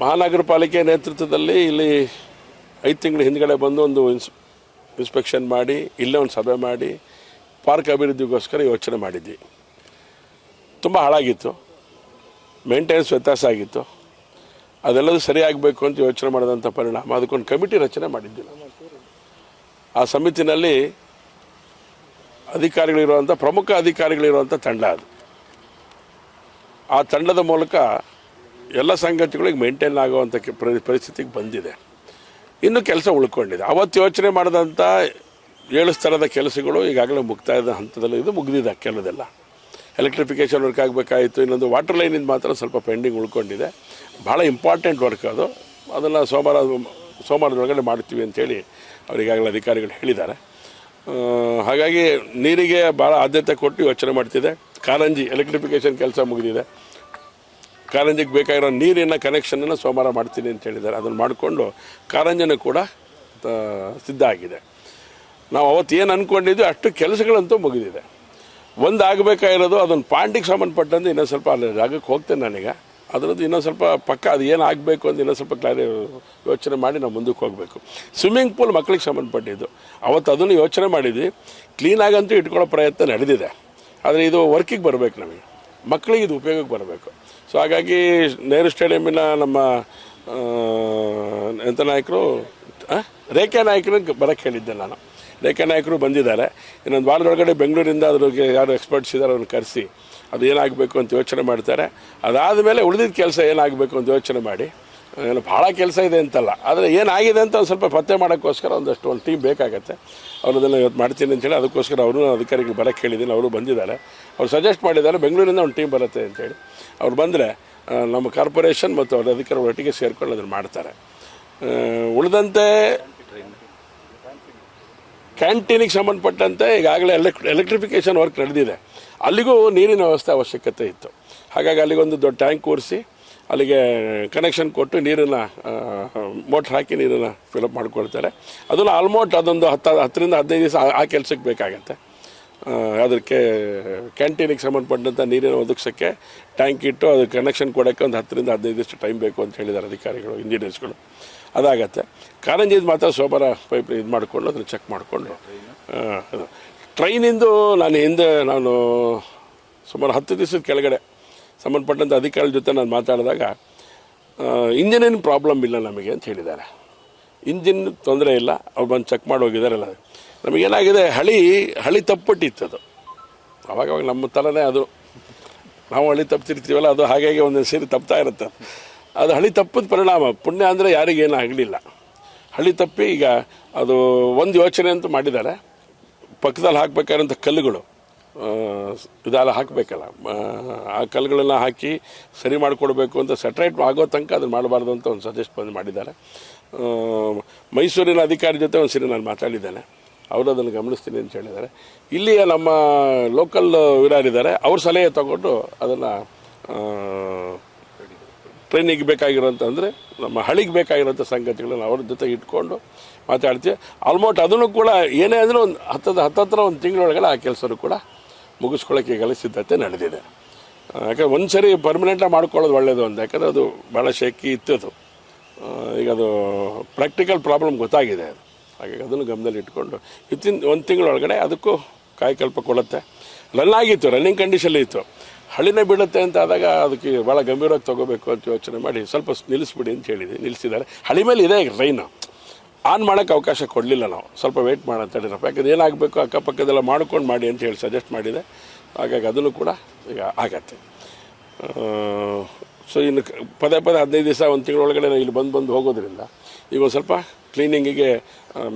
ಮಹಾನಗರ ಪಾಲಿಕೆ ನೇತೃತ್ವದಲ್ಲಿ ಇಲ್ಲಿ 5 ತಿಂಗಳ ಹಿಂದ್ಗಡೆ ಬಂದು ಒಂದು ಇನ್ಸ್ಪೆಕ್ಷನ್ ಮಾಡಿ ಇಲ್ಲೇ ಒಂದು ಸಭೆ ಮಾಡಿ ಪಾರ್ಕ್ ಅಭಿವೃದ್ಧಿಗೋಸ್ಕರ ಯೋಚನೆ ಮಾಡಿದ್ವಿ. ತುಂಬ ಹಾಳಾಗಿತ್ತು, ಮೇಂಟೆನೆನ್ಸ್ ವ್ಯತ್ಯಾಸ ಆಗಿತ್ತು. ಅದೆಲ್ಲದೂ ಸರಿಯಾಗಬೇಕು ಅಂತ ಯೋಚನೆ ಮಾಡಿದಂಥ ಪರಿಣಾಮ ಅದಕ್ಕೊಂದು ಕಮಿಟಿ ರಚನೆ ಮಾಡಿದ್ವಿ. ಆ ಸಮಿತಿನಲ್ಲಿ ಅಧಿಕಾರಿಗಳಿರುವಂಥ ಪ್ರಮುಖ ಅಧಿಕಾರಿಗಳಿರುವಂಥ ತಂಡ ಅದು. ಆ ತಂಡದ ಮೂಲಕ ಎಲ್ಲ ಸಂಗತಿಗಳಿಗೆ ಮೇಂಟೈನ್ ಆಗುವಂಥ ಪರಿಸ್ಥಿತಿಗೆ ಬಂದಿದೆ. ಇನ್ನೂ ಕೆಲಸ ಉಳ್ಕೊಂಡಿದೆ. ಅವತ್ತು ಯೋಚನೆ ಮಾಡಿದಂಥ 7 ಸ್ತರದ ಕೆಲಸಗಳು ಈಗಾಗಲೇ ಮುಕ್ತಾಯದ ಹಂತದಲ್ಲಿ ಇದು ಮುಗಿದಿದೆ. ಕೆಲವುದೆಲ್ಲ ಎಲೆಕ್ಟ್ರಿಫಿಕೇಷನ್ ವರ್ಕ್ ಆಗಬೇಕಾಯಿತು. ಇನ್ನೊಂದು ವಾಟರ್ ಲೈನಿಂದ ಮಾತ್ರ ಸ್ವಲ್ಪ ಪೆಂಡಿಂಗ್ ಉಳ್ಕೊಂಡಿದೆ. ಭಾಳ ಇಂಪಾರ್ಟೆಂಟ್ ವರ್ಕ್ ಅದು. ಅದನ್ನು ಸೋಮವಾರದೊಳಗಡೆ ಮಾಡ್ತೀವಿ ಅಂತೇಳಿ ಅವರಿಗಾಗಲೇ ಅಧಿಕಾರಿಗಳು ಹೇಳಿದ್ದಾರೆ. ಹಾಗಾಗಿ ನೀರಿಗೆ ಭಾಳ ಆದ್ಯತೆ ಕೊಟ್ಟು ಯೋಚನೆ ಮಾಡ್ತಿದೆ. ಕಾರಂಜಿ ಎಲೆಕ್ಟ್ರಿಫಿಕೇಷನ್ ಕೆಲಸ ಮುಗಿದಿದೆ. ಕಾರಂಜಿಗೆ ಬೇಕಾಗಿರೋ ನೀರಿನ ಕನೆಕ್ಷನನ್ನು ಸೋಮವಾರ ಮಾಡ್ತೀನಿ ಅಂತ ಹೇಳಿದ್ದಾರೆ. ಅದನ್ನು ಮಾಡಿಕೊಂಡು ಕಾರಂಜಿನೂ ಕೂಡ ಸಿದ್ಧ ಆಗಿದೆ. ನಾವು ಅವತ್ತು ಏನು ಅಂದ್ಕೊಂಡಿದ್ವಿ ಅಷ್ಟು ಕೆಲಸಗಳಂತೂ ಮುಗಿದಿದೆ. ಒಂದು ಆಗಬೇಕಾಗಿರೋದು ಅದೊಂದು ಪಾಯಿಂಟಿಗೆ ಸಂಬಂಧಪಟ್ಟಂತೆ ಇನ್ನೊಂದು ಸ್ವಲ್ಪ ಅಲ್ಲಿ ಜಾಗಕ್ಕೆ ಹೋಗ್ತೇನೆ ನಾನೀಗ. ಅದರದ್ದು ಇನ್ನೊಂದು ಸ್ವಲ್ಪ ಪಕ್ಕ ಅದು ಏನು ಆಗಬೇಕು ಅಂತ ಇನ್ನೊಂದು ಸ್ವಲ್ಪ ಯೋಚನೆ ಮಾಡಿ ನಾವು ಮುಂದಕ್ಕೆ ಹೋಗಬೇಕು. ಸ್ವಿಮ್ಮಿಂಗ್ ಪೂಲ್ ಮಕ್ಕಳಿಗೆ ಸಂಬಂಧಪಟ್ಟಿದ್ದು ಅವತ್ತು ಅದನ್ನು ಯೋಚನೆ ಮಾಡಿದ್ವಿ. ಕ್ಲೀನಾಗಂತೂ ಇಟ್ಕೊಳ್ಳೋ ಪ್ರಯತ್ನ ನಡೆದಿದೆ. ಆದರೆ ಇದು ವರ್ಕಿಗೆ ಬರಬೇಕು, ನಮಗೆ ಮಕ್ಕಳಿಗೆ ಇದು ಉಪಯೋಗಕ್ಕೆ ಬರಬೇಕು. ಸೊ ಹಾಗಾಗಿ ನೆಹರು ಸ್ಟೇಡಿಯಮ್ಮಿನ ನಮ್ಮ ಎಂಥ ನಾಯಕರು ರೇಖಾ ನಾಯಕರಿಗೆ ಬರೋಕ್ಕೆ ಹೇಳಿದ್ದೆ ನಾನು. ರೇಖಾ ನಾಯಕರು ಬಂದಿದ್ದಾರೆ. ಇನ್ನೊಂದು ವಾರದೊಳಗಡೆ ಬೆಂಗಳೂರಿಂದ ಅದ್ರಿಗೆ ಯಾರು ಎಕ್ಸ್ಪರ್ಟ್ಸ್ ಇದ್ದಾರೆ ಅವ್ರನ್ನ ಕರೆಸಿ ಅದು ಏನಾಗಬೇಕು ಅಂತ ಯೋಚನೆ ಮಾಡ್ತಾರೆ. ಅದಾದ ಮೇಲೆ ಉಳಿದಿದ್ದ ಕೆಲಸ ಏನಾಗಬೇಕು ಅಂತ ಯೋಚನೆ ಮಾಡಿ, ಏನು ಭಾಳ ಕೆಲಸ ಇದೆ ಅಂತಲ್ಲ, ಆದರೆ ಏನಾಗಿದೆ ಅಂತ ಒಂದು ಸ್ವಲ್ಪ ಪತ್ತೆ ಮಾಡೋಕ್ಕೋಸ್ಕರ ಒಂದು ಟೀಮ್ ಬೇಕಾಗತ್ತೆ. ಅವರು ಅದನ್ನು ಇವತ್ತು ಮಾಡ್ತೀನಿ ಅಂತೇಳಿ ಅದಕ್ಕೋಸ್ಕರ ಅವರು ಅಧಿಕಾರಿಗಳು ಬರೋಕ್ಕೆ ಹೇಳಿದ್ದೀನಿ. ಅವರು ಬಂದಿದ್ದಾರೆ. ಅವ್ರು ಸಜೆಸ್ಟ್ ಮಾಡಿದ್ದಾರೆ ಬೆಂಗಳೂರಿಂದ ಒಂದು ಟೀಮ್ ಬರುತ್ತೆ ಅಂತೇಳಿ. ಅವ್ರು ಬಂದರೆ ನಮ್ಮ ಕಾರ್ಪೊರೇಷನ್ ಮತ್ತು ಅವ್ರ ಅಧಿಕಾರಿಗಳು ಒಟ್ಟಿಗೆ ಸೇರ್ಕೊಂಡು ಅದನ್ನು ಮಾಡ್ತಾರೆ. ಉಳಿದಂತೆ ಕ್ಯಾಂಟೀನಿಗೆ ಸಂಬಂಧಪಟ್ಟಂತೆ ಈಗಾಗಲೇ ಎಲೆಕ್ಟ್ರಿಫಿಕೇಷನ್ ವರ್ಕ್ ನಡೆದಿದೆ. ಅಲ್ಲಿಗೂ ನೀರಿನ ವ್ಯವಸ್ಥೆ ಅವಶ್ಯಕತೆ ಇತ್ತು. ಹಾಗಾಗಿ ಅಲ್ಲಿಗೊಂದು ದೊಡ್ಡ ಟ್ಯಾಂಕ್ ಕೂರಿಸಿ ಅಲ್ಲಿಗೆ ಕನೆಕ್ಷನ್ ಕೊಟ್ಟು ನೀರನ್ನು ಮೋಟ್ರ್ ಹಾಕಿ ನೀರನ್ನು ಫಿಲಪ್ ಮಾಡ್ಕೊಳ್ತಾರೆ. ಅದನ್ನು ಆಲ್ಮೋಸ್ಟ್ ಅದೊಂದು 10 ರಿಂದ 15 ದಿವಸ ಆ ಕೆಲಸಕ್ಕೆ ಬೇಕಾಗತ್ತೆ. ಅದಕ್ಕೆ ಕ್ಯಾಂಟೀನಿಗೆ ಸಂಬಂಧಪಟ್ಟಂಥ ನೀರಿನ ಒದಗಿಸೋಕ್ಕೆ ಟ್ಯಾಂಕ್ ಇಟ್ಟು ಅದು ಕನೆಕ್ಷನ್ ಕೊಡೋಕ್ಕೆ ಒಂದು 10 ರಿಂದ 15 ದಿವಸ ಟೈಮ್ ಬೇಕು ಅಂತ ಹೇಳಿದ್ದಾರೆ ಅಧಿಕಾರಿಗಳು, ಇಂಜಿನಿಯರ್ಸ್ಗಳು. ಅದಾಗತ್ತೆ. ಕಾರಂಜಿದು ಮಾತ್ರ ಸೋಮವಾರ ಪೈಪ್ ಇದು ಮಾಡಿಕೊಂಡು ಅದನ್ನು ಚೆಕ್ ಮಾಡಿಕೊಂಡು ಟ್ರೈನಿಂದು ನಾನು ಸುಮಾರು 10 ದಿವಸದ ಕೆಳಗಡೆ ಸಂಬಂಧಪಟ್ಟಂಥ ಅಧಿಕಾರಿಗಳ ಜೊತೆ ನಾನು ಮಾತಾಡಿದಾಗ ಇಂಜಿನಿನ ಪ್ರಾಬ್ಲಮ್ ಇಲ್ಲ ನಮಗೆ ಅಂತ ಹೇಳಿದ್ದಾರೆ. ಇಂಜಿನ್ ತೊಂದರೆ ಇಲ್ಲ, ಅವ್ರು ಬಂದು ಚೆಕ್ ಮಾಡಿ ಹೋಗಿದ್ದಾರಲ್ಲ. ನಮಗೇನಾಗಿದೆ, ಹಳಿ ತಪ್ಪಟ್ಟಿತ್ತು ಅದು. ಅವಾಗ ನಮ್ಮ ಥರನೇ ಅದು, ನಾವು ಹಳಿ ತಪ್ಪಿರ್ತೀವಲ್ಲ, ಅದು ಹಾಗಾಗಿ ಒಂದೊಂದು ಸೇರಿ ತಪ್ತಾ ಇರುತ್ತೆ. ಅದು ಹಳಿ ತಪ್ಪಿದ ಪರಿಣಾಮ. ಪುಣ್ಯ ಅಂದರೆ ಯಾರಿಗೇನು ಆಗಲಿಲ್ಲ. ಹಳಿ ತಪ್ಪಿ ಈಗ ಅದು ಒಂದು ಯೋಚನೆ ಅಂತೂ ಮಾಡಿದ್ದಾರೆ. ಪಕ್ಕದಲ್ಲಿ ಹಾಕಬೇಕಾದಂಥ ಕಲ್ಲುಗಳು ಇದೆಲ್ಲ ಹಾಕಬೇಕಲ್ಲ, ಆ ಕಲ್ಲುಗಳೆಲ್ಲ ಹಾಕಿ ಸರಿ ಮಾಡಿಕೊಡ್ಬೇಕು ಅಂತ ಸೆಟ್ರೈಟ್ ಆಗೋ ತನಕ ಅದನ್ನು ಮಾಡಬಾರ್ದು ಅಂತ ಒಂದು ಸಜೆಸ್ಟ್ ಮಾಡಿದ್ದಾರೆ. ಮೈಸೂರಿನ ಅಧಿಕಾರಿ ಜೊತೆ ಒಂದು ಸರಿ ನಾನು ಮಾತಾಡಿದ್ದೇನೆ. ಅವರು ಅದನ್ನು ಗಮನಿಸ್ತೀನಿ ಅಂತ ಹೇಳಿದ್ದಾರೆ. ಇಲ್ಲಿಯ ನಮ್ಮ ಲೋಕಲ್ ಇದ್ದಾರೆ, ಅವ್ರ ಸಲಹೆ ತಗೊಂಡು ಅದನ್ನು ಟ್ರೈನಿಗೆ ಬೇಕಾಗಿರೋಂಥ ಅಂದರೆ ನಮ್ಮ ಹಳಿಗೆ ಬೇಕಾಗಿರೋಂಥ ಸಂಗತಿಗಳನ್ನು ಅವ್ರ ಜೊತೆ ಇಟ್ಕೊಂಡು ಮಾತಾಡ್ತೀವಿ. ಆಲ್ಮೋಸ್ಟ್ ಅದನ್ನು ಕೂಡ ಏನೇ ಅಂದರೆ ಒಂದು ಹತ್ತತ್ರ ಒಂದು ತಿಂಗಳೊಳಗಡೆ ಆ ಕೆಲಸನೂ ಕೂಡ ಮುಗಿಸ್ಕೊಳ್ಳೋಕ್ಕೆ ಈಗಲೇ ಸಿದ್ಧತೆ ನಡೆದಿದೆ. ಯಾಕಂದರೆ ಒಂದು ಸರಿ ಪರ್ಮನೆಂಟಾಗಿ ಮಾಡ್ಕೊಳ್ಳೋದು ಒಳ್ಳೆಯದು ಅಂತ. ಯಾಕಂದರೆ ಅದು ಭಾಳ ಶೇಕಿ ಇತ್ತು ಅದು. ಈಗ ಅದು ಪ್ರಾಕ್ಟಿಕಲ್ ಪ್ರಾಬ್ಲಮ್ ಗೊತ್ತಾಗಿದೆ ಅದು. ಹಾಗಾಗಿ ಅದನ್ನು ಗಮನದಲ್ಲಿ ಇಟ್ಕೊಂಡು ಒಂದು ತಿಂಗಳೊಳಗಡೆ ಅದಕ್ಕೂ ಕಾಯಕಲ್ಪ ಕೊಡುತ್ತೆ. ರನ್ನಿಂಗ್ ಕಂಡೀಷನಲ್ಲಿ ಇತ್ತು. ಹಳಿನೇ ಬೀಳುತ್ತೆ ಅಂತ ಆದಾಗ ಅದಕ್ಕೆ ಭಾಳ ಗಂಭೀರವಾಗಿ ತೊಗೋಬೇಕು ಅಂತ ಯೋಚನೆ ಮಾಡಿ ಸ್ವಲ್ಪ ನಿಲ್ಲಿಸ್ಬಿಡಿ ಅಂತ ಹೇಳಿದ್ವಿ. ನಿಲ್ಲಿಸಿದ್ದಾರೆ. ಹಳಿ ಮೇಲೆ ಇದೆ ಟ್ರೈನು, ಆನ್ ಮಾಡೋಕ್ಕೆ ಅವಕಾಶ ಕೊಡಲಿಲ್ಲ ನಾವು. ಸ್ವಲ್ಪ ವೆಯ್ಟ್ ಮಾಡೋಂತ ಹೇಳಿರಪ್ಪ, ಯಾಕಂದ್ರೆ ಏನಾಗಬೇಕು ಅಕ್ಕಪಕ್ಕದೆಲ್ಲ ಮಾಡ್ಕೊಂಡು ಮಾಡಿ ಅಂತ ಹೇಳಿ ಸಜೆಸ್ಟ್ ಮಾಡಿದೆ. ಹಾಗಾಗಿ ಅದನ್ನು ಕೂಡ ಈಗ ಆಗತ್ತೆ. ಸೊ ಇನ್ನು ಪದೇ 15 ದಿವಸ ಒಂದು ತಿಂಗಳೊಳಗಡೆ ಇಲ್ಲಿ ಬಂದು ಹೋಗೋದ್ರಿಂದ ಈಗ ಒಂದು ಸ್ವಲ್ಪ ಕ್ಲೀನಿಂಗಿಗೆ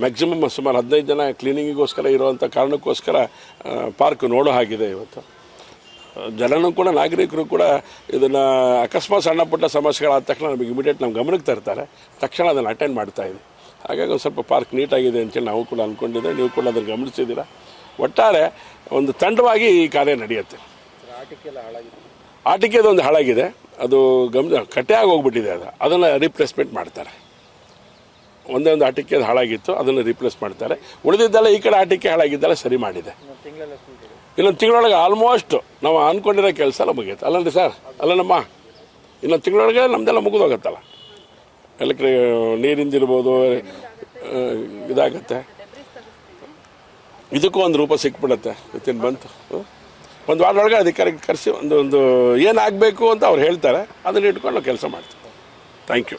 ಮ್ಯಾಕ್ಸಿಮಮ್ ಸುಮಾರು 15 ಜನ ಕ್ಲೀನಿಂಗಿಗೋಸ್ಕರ ಇರುವಂಥ ಕಾರಣಕ್ಕೋಸ್ಕರ ಪಾರ್ಕ್ ನೋಡೋ ಹಾಗಿದೆ. ಇವತ್ತು ಜನನೂ ಕೂಡ ನಾಗರಿಕರು ಕೂಡ ಇದನ್ನು ಅಕಸ್ಮಾತ್ ಸಣ್ಣ ಪುಟ್ಟ ಸಮಸ್ಯೆಗಳಾದ ತಕ್ಷಣ ನಮಗೆ ಇಮಿಡಿಯೇಟ್ ನಮ್ಮ ಗಮನಕ್ಕೆ ತರ್ತಾರೆ. ತಕ್ಷಣ ಅದನ್ನು ಅಟೆಂಡ್ ಮಾಡ್ತಾಯಿದ್ವಿ. ಹಾಗಾಗಿ ಒಂದು ಸ್ವಲ್ಪ ಪಾರ್ಕ್ ನೀಟಾಗಿದೆ ಅಂತೇಳಿ ನಾವು ಕೂಡ ಅಂದ್ಕೊಂಡಿದ್ದೆ. ನೀವು ಕೂಡ ಅದನ್ನು ಗಮನಿಸಿದ್ದೀರಾ. ಒಟ್ಟಾರೆ ಒಂದು ತಂಡವಾಗಿ ಈ ಕಾರ್ಯ ನಡೆಯುತ್ತೆ. ಆಟಿಕೆದು ಒಂದು ಹಾಳಾಗಿದೆ, ಅದು ಕಟ್ಟೆಯಾಗಿ ಹೋಗ್ಬಿಟ್ಟಿದೆ. ಅದನ್ನು ರೀಪ್ಲೇಸ್ಮೆಂಟ್ ಮಾಡ್ತಾರೆ. ಒಂದೇ ಒಂದು ಆಟಿಕೆ ಹಾಳಾಗಿತ್ತು, ಅದನ್ನು ರೀಪ್ಲೇಸ್ ಮಾಡ್ತಾರೆ. ಉಳಿದಿದ್ದೆಲ್ಲ ಈ ಕಡೆ ಆಟಿಕೆ ಹಾಳಾಗಿದ್ದೆಲ್ಲ ಸರಿ ಮಾಡಿದೆ. ಇನ್ನೊಂದು ತಿಂಗಳೊಳಗೆ ಆಲ್ಮೋಸ್ಟ್ ನಾವು ಅಂದ್ಕೊಂಡಿರೋ ಕೆಲಸ ಎಲ್ಲ ಮುಗಿಯುತ್ತೆ. ಅಲ್ಲಂడి ಸರ್, ಅಲ್ಲನಮ್ಮ ಇನ್ನೊಂದು ತಿಂಗಳೊಳಗೆ ನಮ್ಮದೆಲ್ಲ ಮುಗಿದೋಗತ್ತಲ್ಲ. ನೀರಿಂದಿರ್ಬೋದು, ಇದಾಗತ್ತೆ. ಇದಕ್ಕೂ ಒಂದು ರೂಪ ಸಿಕ್ಬಿಡತ್ತೆ ವಿತಿನ್ ಬಂತು. ಒಂದು ವಾರದೊಳಗೆ ಅಧಿಕಾರಿಗೆ ಕರೆಸಿ ಒಂದು ಏನಾಗಬೇಕು ಅಂತ ಅವ್ರು ಹೇಳ್ತಾರೆ, ಅದನ್ನ ಇಟ್ಕೊಂಡು ನಾವು ಕೆಲಸ ಮಾಡ್ತೀವಿ. Thank you.